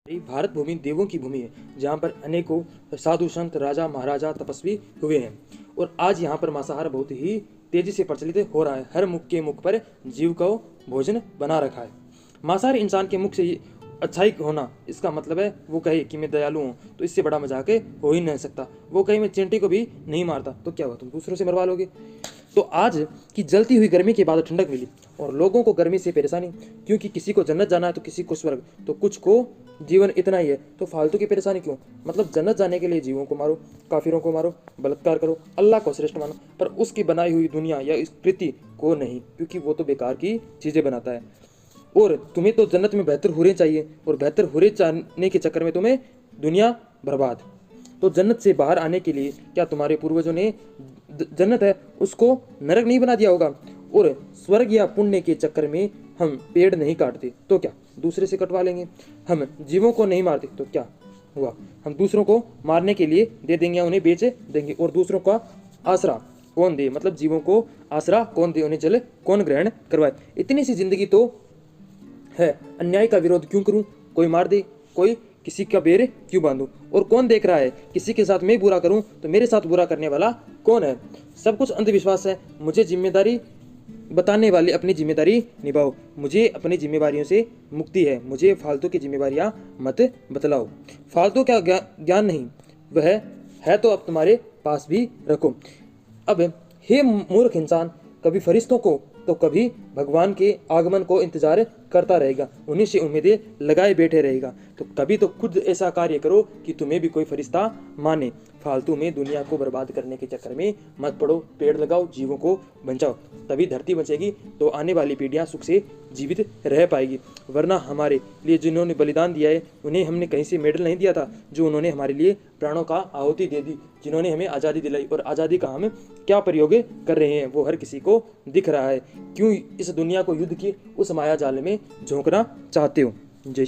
ये भारत भूमि देवों की भूमि है, जहाँ पर अनेकों साधु संत राजा महाराजा तपस्वी हुए हैं। और आज यहाँ पर मांसाहार बहुत ही तेजी से प्रचलित हो रहा है। हर मुख के मुख पर जीव को भोजन बना रखा है। मांसाहार इंसान के मुख से अच्छाई होना, इसका मतलब है वो कहे कि मैं दयालु हूँ, तो इससे बड़ा मजाक हो ही नहीं सकता। वो कहे मैं चींटी को भी नहीं मारता, तो क्या हुआ, तुम दूसरों से मरवा लोगे। तो आज की जलती हुई गर्मी के बाद ठंडक मिली और लोगों को गर्मी से परेशानी, क्योंकि किसी को जन्नत जाना है तो किसी को स्वर्ग, तो कुछ को जीवन इतना ही है, तो फालतू की परेशानी क्यों। मतलब जन्नत जाने के लिए जीवों को मारो, काफिरों को मारो, बलात्कार करो, अल्लाह को श्रेष्ठ मानो, पर उसकी बनाई हुई दुनिया या इस कृति को नहीं, क्योंकि वो तो बेकार की चीजें बनाता है। और तुम्हें तो जन्नत में बेहतर हुरे चाहिए, और बेहतर हुरे चाहने के चक्कर में तुम्हें दुनिया बर्बाद। तो जन्नत से बाहर आने के लिए क्या तुम्हारे पूर्वजों ने जन्नत है उसको नरक नहीं बना दिया होगा। और स्वर्ग या पुण्य के चक्कर में हम पेड़ नहीं काटते तो क्या दूसरे से कटवा लेंगे। हम जीवों को नहीं मारते तो क्या हुआ, हम दूसरों को मारने के लिए दे देंगे, उन्हें बेच देंगे। और दूसरों का आसरा कौन दे, मतलब जीवों को आसरा कौन दे, उन्हें जल कौन ग्रहण करवाए। इतनी सी जिंदगी तो है, अन्याय का विरोध क्यों करूं, कोई मार दे, कोई किसी का बेर क्यों बांधूं। और कौन देख रहा है, किसी के साथ मैं बुरा करूं तो मेरे साथ बुरा करने वाला कौन है। सब कुछ अंधविश्वास है। मुझे जिम्मेदारी बताने वाले अपनी जिम्मेदारी निभाओ, मुझे अपनी जिम्मेवारियों से मुक्ति है, मुझे फालतू की जिम्मेवारियां मत बतलाओ। फालतू का ज्ञान नहीं, वह है तो अब तुम्हारे पास भी रखो। अब हे मूर्ख इंसान, कभी फरिश्तों को तो कभी भगवान के आगमन को इंतजार करता रहेगा, उन्हीं से उम्मीदें लगाए बैठे रहेगा। तो कभी तो खुद ऐसा कार्य करो कि तुम्हें भी कोई फरिश्ता माने। फालतू में दुनिया को बर्बाद करने के चक्कर में मत पड़ो। पेड़ लगाओ, जीवों को बचाओ, तभी धरती बचेगी, तो आने वाली पीढ़ियां सुख से जीवित रह पाएगी। वरना हमारे लिए जिन्होंने बलिदान दिया है उन्हें हमने कहीं से मेडल नहीं दिया था, जो उन्होंने हमारे लिए प्राणों का आहुति दे दी, जिन्होंने हमें आज़ादी दिलाई। और आज़ादी का हम क्या प्रयोग कर रहे हैं वो हर किसी को दिख रहा है। क्यों इस दुनिया को युद्ध की उस माया जाल में झोंकना चाहते हो। जय